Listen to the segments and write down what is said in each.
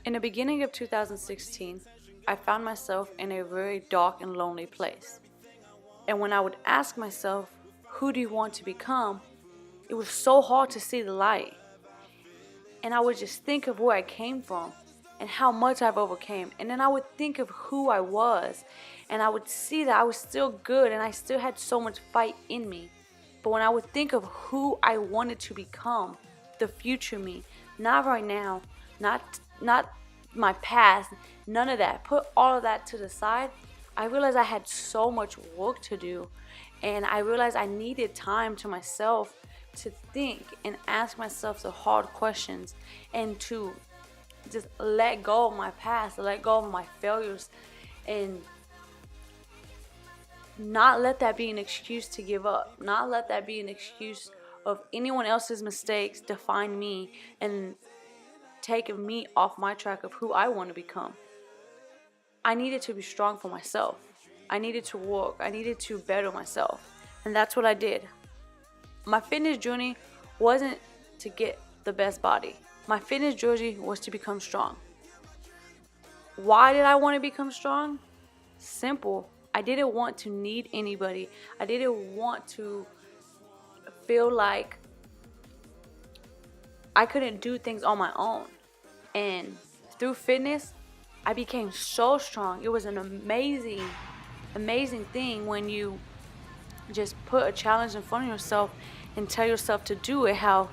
In the beginning of 2016, I found myself in a very dark and lonely place. And when I would ask myself, who do you want to become? It was so hard to see the light. And I would just think of where I came from and how much I've overcame. And then I would think of who I was. And I would see that I was still good and I still had so much fight in me. But when I would think of who I wanted to become, the future me, not right now, not my past, none of that. Put all of that to the side. I realized I had so much work to do, and I realized I needed time to myself to think and ask myself the hard questions and to just let go of my past, let go of my failures, and not let that be an excuse to give up, not let that be an excuse of anyone else's mistakes define me and taking me off my track of who I want to become. I needed to be strong for myself. I needed to work. I needed to better myself. And that's what I did. My fitness journey wasn't to get the best body. My fitness journey was to become strong. Why did I want to become strong? Simple. I didn't want to need anybody. I didn't want to feel like I couldn't do things on my own. And through fitness, I became so strong. It was an amazing thing when you just put a challenge in front of yourself and tell yourself to do it. How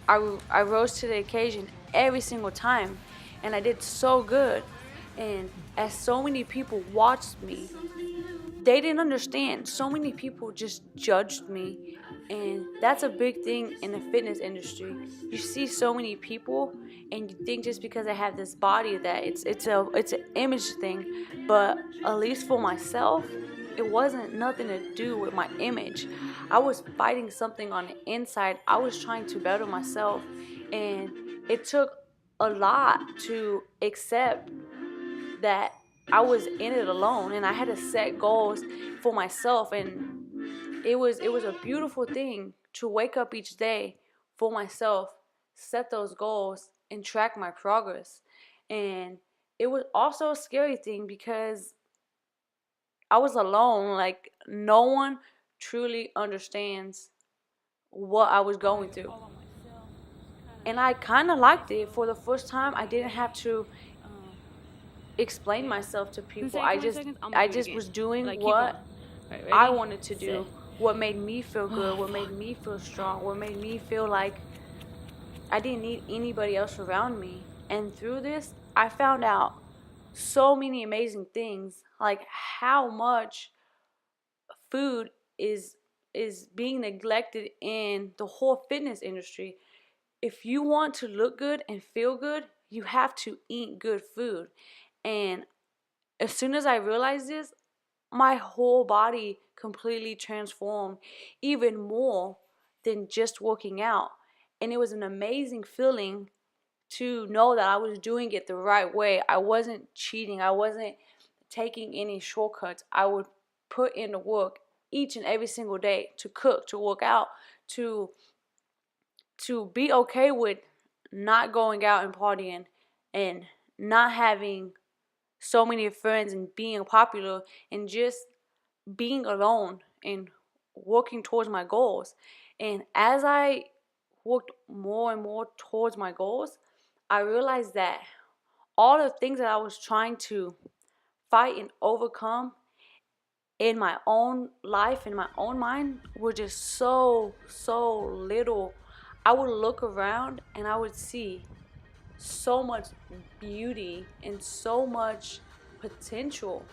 I rose to the occasion every single time, and I did so good. And as so many people watched me, they didn't understand. So many people just judged me, and that's a big thing in the fitness industry. You see so many people, and you think just because I have this body that it's an image thing. But at least for myself, it wasn't nothing to do with my image. I was fighting something on the inside. I was trying to better myself, and it took a lot to accept that I was in it alone, and I had to set goals for myself. And it was a beautiful thing to wake up each day for myself, set those goals, and track my progress. And it was also a scary thing because I was alone. Like, no one truly understands what I was going through. And I kind of liked it. For the first time, I didn't have to explain myself to people. I just was doing what I wanted to do, what made me feel good, what made me feel strong, what made me feel like I didn't need anybody else around me. And through this, I found out so many amazing things, like how much food is being neglected in the whole fitness industry. If you want to look good and feel good, you have to eat good food. And as soon as I realized this, my whole body completely transformed, even more than just working out. And it was an amazing feeling to know that I was doing it the right way. I wasn't cheating. I wasn't taking any shortcuts. I would put in the work each and every single day to cook, to work out, to be okay with not going out and partying and not having so many friends and being popular and just being alone and working towards my goals. And as I worked more and more towards my goals, I realized that all the things that I was trying to fight and overcome in my own life, in my own mind, were just so little. I would look around and I would see so much beauty and so much potential.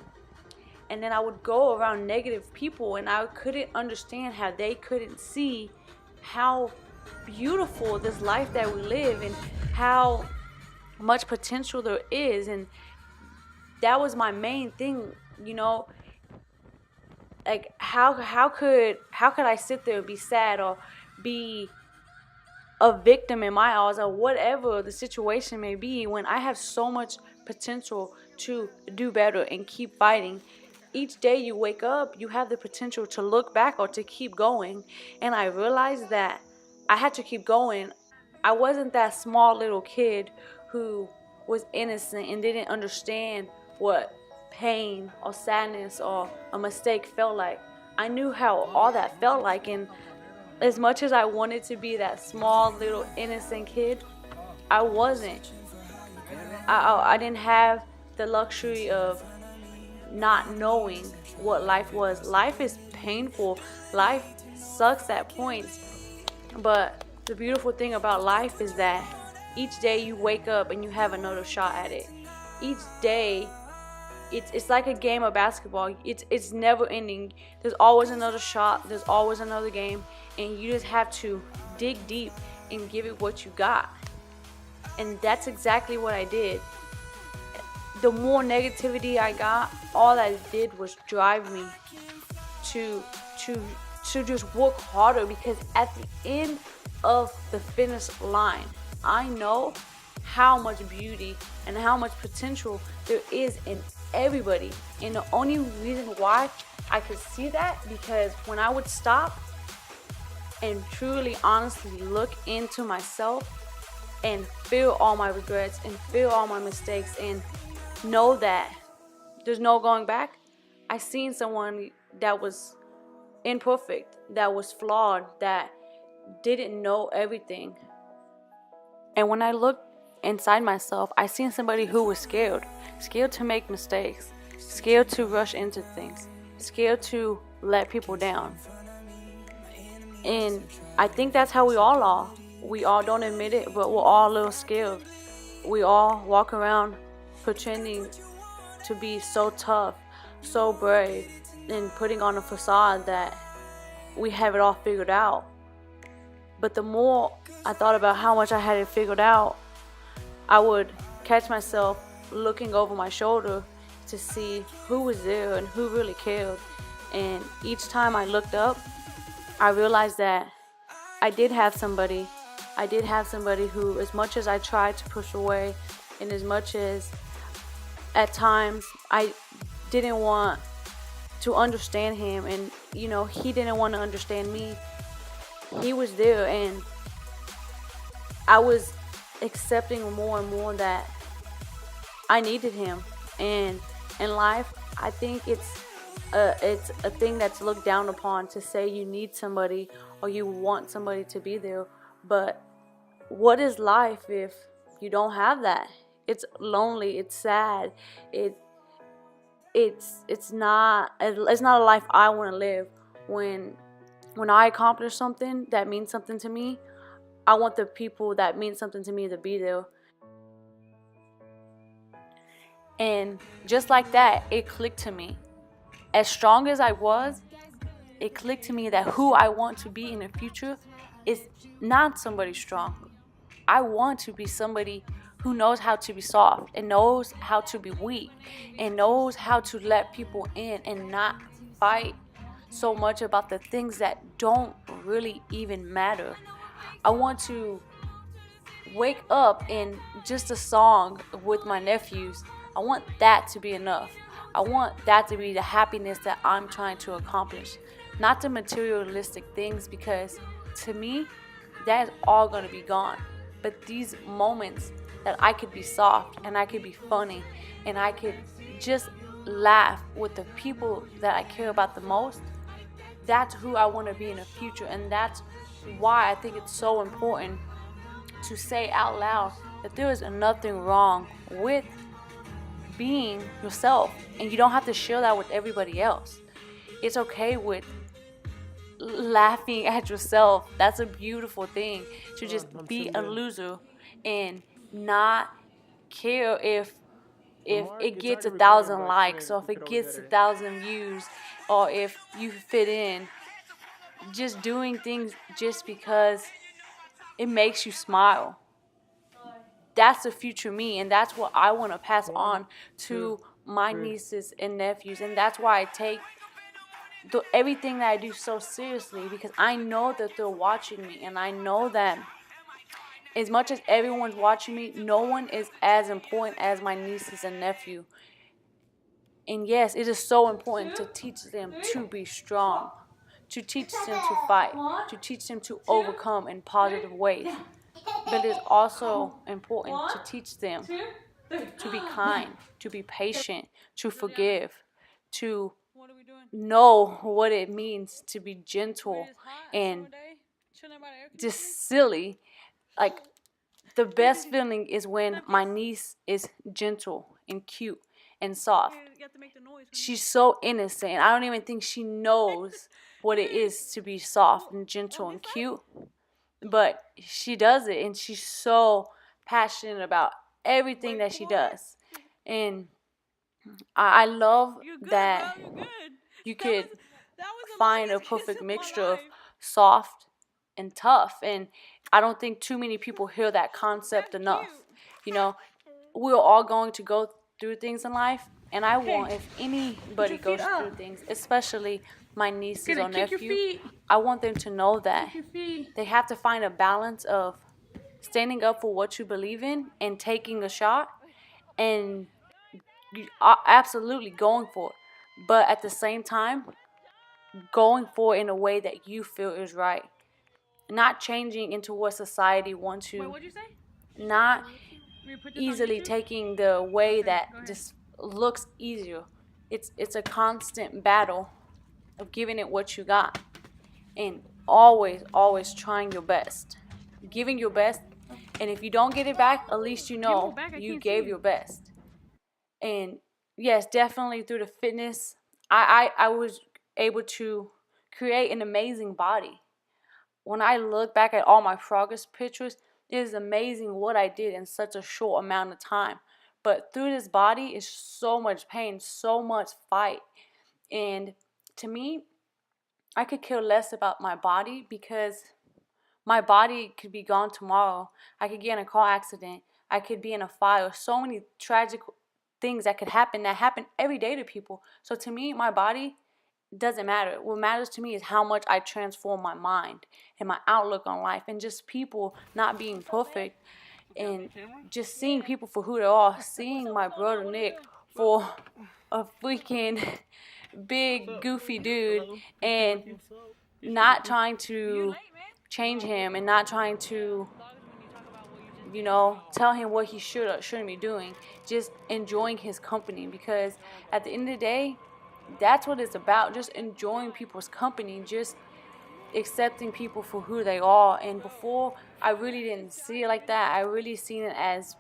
And then I would go around negative people and I couldn't understand how they couldn't see how beautiful this life that we live and how much potential there is. And that was my main thing, you know. Like, how could I sit there and be sad or be a victim in my eyes, or whatever the situation may be, when I have so much potential to do better and keep fighting. Each day you wake up, you have the potential to look back or to keep going. And I realized that I had to keep going. I wasn't that small little kid who was innocent and didn't understand what pain or sadness or a mistake felt like. I knew how all that felt like, and as much as I wanted to be that small little innocent kid, I wasn't. I didn't have the luxury of not knowing what life was. Life is painful. Life sucks at points. But the beautiful thing about life is that each day you wake up and you have another shot at it. Each day, it's like a game of basketball. It's never ending. There's always another shot. There's always another game. And you just have to dig deep and give it what you got. And that's exactly what I did. The more negativity I got, all that did was drive me to just work harder, because at the end of the finish line, I know how much beauty and how much potential there is in everybody. And the only reason why I could see that, because when I would stop and truly honestly look into myself and feel all my regrets and feel all my mistakes and know that there's no going back, I seen someone that was imperfect, that was flawed, that didn't know everything. And when I looked inside myself, I seen somebody who was scared to make mistakes, scared to rush into things, scared to let people down. And I think that's how we all are. We all don't admit it, but we're all a little scared. We all walk around pretending to be so tough, so brave, and putting on a facade that we have it all figured out. But the more I thought about how much I had it figured out, I would catch myself looking over my shoulder to see who was there and who really cared. And each time I looked up, I realized that I did have somebody who, as much as I tried to push away, and as much as at times I didn't want to understand him, and he didn't want to understand me, he was there, and I was accepting more and more that I needed him. And in life, I think it's a thing that's looked down upon to say you need somebody or you want somebody to be there. But what is life if you don't have that? It's lonely. It's sad. It's not a life I want to live. When I accomplish something that means something to me, I want the people that mean something to me to be there. And just like that, it clicked to me. As strong as I was, it clicked to me that who I want to be in the future is not somebody strong. I want to be somebody who knows how to be soft and knows how to be weak and knows how to let people in and not fight so much about the things that don't really even matter. I want to wake up in just a song with my nephews. I want that to be enough. I want that to be the happiness that I'm trying to accomplish, not the materialistic things, because to me, that is all going to be gone. But these moments that I could be soft and I could be funny and I could just laugh with the people that I care about the most, that's who I want to be in the future. And that's why I think it's so important to say out loud that there is nothing wrong with being yourself, and you don't have to share that with everybody else. It's okay with laughing at yourself. That's a beautiful thing, to just be a loser and not care if it gets 1,000 likes or if it gets 1,000 views or if you fit in. Just doing things just because it makes you smile. That's the future me, and that's what I want to pass on to my nieces and nephews. And that's why I take everything that I do so seriously, because I know that they're watching me, and I know that as much as everyone's watching me, no one is as important as my nieces and nephew. And yes, it is so important to teach them to be strong, to teach them to fight, to teach them to overcome in positive ways. But it's also important to teach them to be kind, to be patient, to forgive, to know what it means to be gentle and just silly. Like, the best feeling is when my niece is gentle and cute and soft. She's so innocent. I don't even think she knows what it is to be soft and gentle and cute. But she does it, and she's so passionate about everything that she does. And I love that you could find a perfect mixture of soft and tough. And I don't think too many people hear that concept enough. You know, we're all going to go through things in life, and I want, if anybody goes through things, especially my nieces or nephew, I want them to know that they have to find a balance of standing up for what you believe in and taking a shot, and you are absolutely going for it, but at the same time going for it in a way that you feel is right, not changing into what society wants you. Not easily taking the way that just looks easier. It's a constant battle of giving it what you got, and always trying your best, giving your best. And if you don't get it back, at least you know you gave your best. And yes, definitely through the fitness, I was able to create an amazing body. When I look back at all my progress pictures, it is amazing what I did in such a short amount of time. But through this body is so much pain, so much fight. And to me, I could care less about my body, because my body could be gone tomorrow. I could get in a car accident. I could be in a fire. So many tragic things that could happen, that happen every day to people. So to me, my body doesn't matter. What matters to me is how much I transform my mind and my outlook on life, and just people not being perfect, and just seeing people for who they are. Seeing my brother Nick for a freaking big goofy dude, and not trying to change him, and not trying to tell him what he should or shouldn't be doing. Just enjoying his company, because at the end of the day, that's what it's about. Just enjoying people's company, just accepting people for who they are. And before, I really didn't see it like that. I really seen it as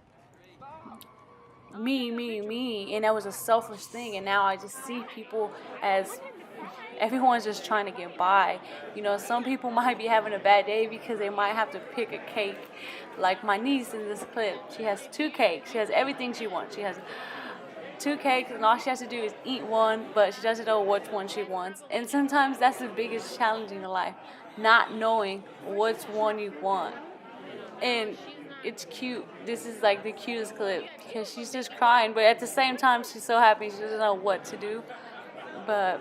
me, and that was a selfish thing. And now I just see people as everyone's just trying to get by. Some people might be having a bad day because they might have to pick a cake. Like my niece in this clip, she has 2 cakes. She has everything she wants. She has 2 cakes, and all she has to do is eat one, but she doesn't know which one she wants. And sometimes that's the biggest challenge in life, not knowing which one you want. And it's cute. This is like the cutest clip, because she's just crying, but at the same time, she's so happy. She doesn't know what to do. But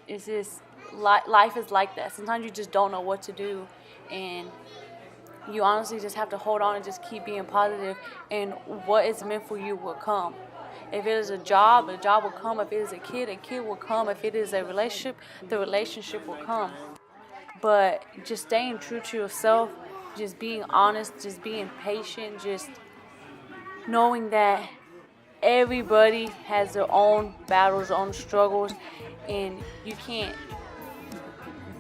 it's just, life is like that. Sometimes you just don't know what to do, and you honestly just have to hold on and just keep being positive, and what is meant for you will come. If it is a job will come. If it is a kid will come. If it is a relationship, the relationship will come. But just staying true to yourself, just being honest, just being patient, just knowing that everybody has their own battles, their own struggles, and you can't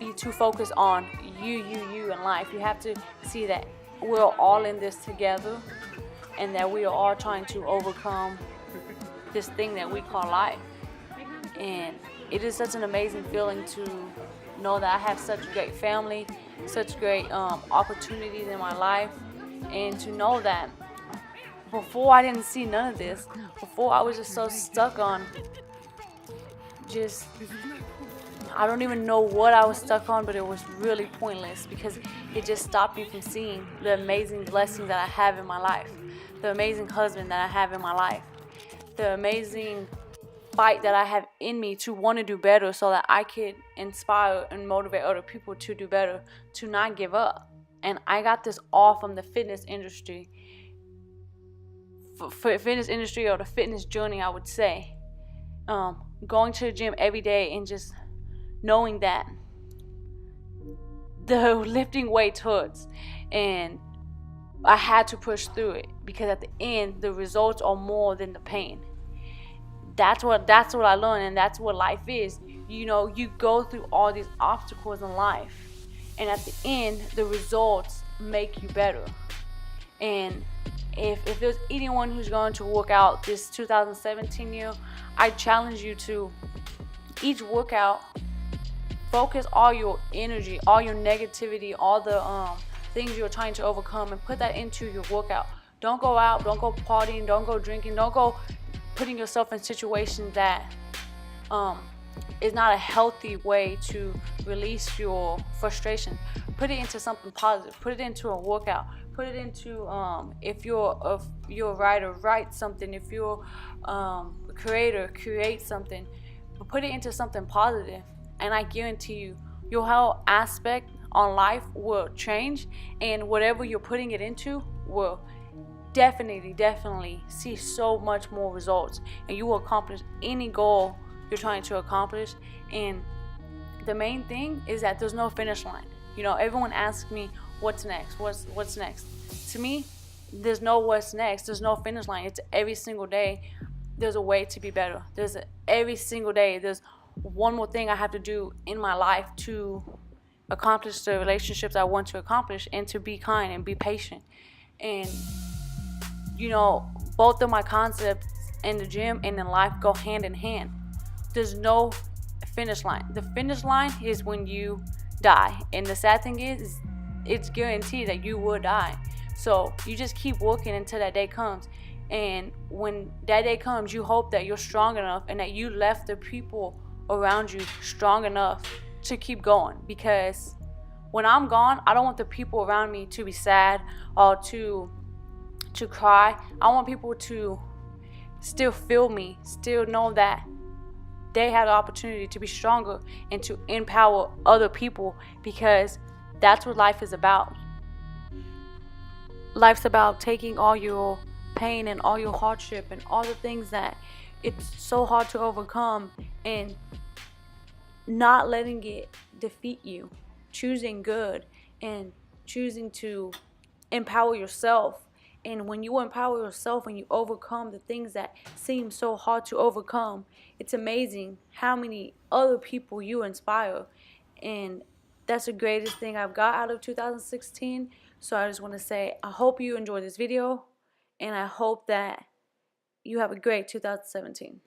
be too focused on you in life. You have to see that we're all in this together, and that we are all trying to overcome this thing that we call life. And it is such an amazing feeling to know that I have such great family, such great opportunities in my life, and to know that before I didn't see none of this. Before, I was just so stuck on I don't even know what I was stuck on, but it was really pointless, because it just stopped me from seeing the amazing blessings that I have in my life, the amazing husband that I have in my life, the amazing fight that I have in me to want to do better, so that I could inspire and motivate other people to do better, to not give up. And I got this all from the fitness industry. For fitness industry, or the fitness journey, I would say. Going to the gym every day, and just knowing that the lifting weights hurts, and I had to push through it, because at the end the results are more than the pain. That's what I learned, and that's what life is. You know, you go through all these obstacles in life, and at the end the results make you better. And if there's anyone who's going to work out this 2017 year, I challenge you to each workout focus all your energy, all your negativity, all the things you're trying to overcome, and put that into your workout. Don't go out, don't go partying, don't go drinking, don't go putting yourself in situations that is not a healthy way to release your frustration. Put it into something positive. Put it into a workout. Put it into if you're a writer, write something. If you're a creator, create something. But put it into something positive, and I guarantee you, your whole aspect on life will change, and whatever you're putting it into will definitely see so much more results, and you will accomplish any goal you're trying to accomplish. And the main thing is that there's no finish line. You know, everyone asks me what's next, what's next. To me, there's no what's next, there's no finish line. It's every single day there's a way to be better. Every single day there's one more thing I have to do in my life to accomplish the relationships I want to accomplish, and to be kind and be patient. And you know, both of my concepts in the gym and in life go hand in hand. There's no finish line. The finish line is when you die, and the sad thing is it's guaranteed that you will die. So you just keep working until that day comes. And when that day comes, you hope that you're strong enough and that you left the people around you strong enough to keep going. Because when I'm gone, I don't want the people around me to be sad or to cry. I want people to still feel me, still know that they had the opportunity to be stronger and to empower other people, because that's what life is about. Life's about taking all your pain and all your hardship and all the things that it's so hard to overcome, and not letting it defeat you, choosing good and choosing to empower yourself. And when you empower yourself and you overcome the things that seem so hard to overcome, it's amazing how many other people you inspire. And that's the greatest thing I've got out of 2016. So I just want to say, I hope you enjoyed this video, and I hope that you have a great 2017.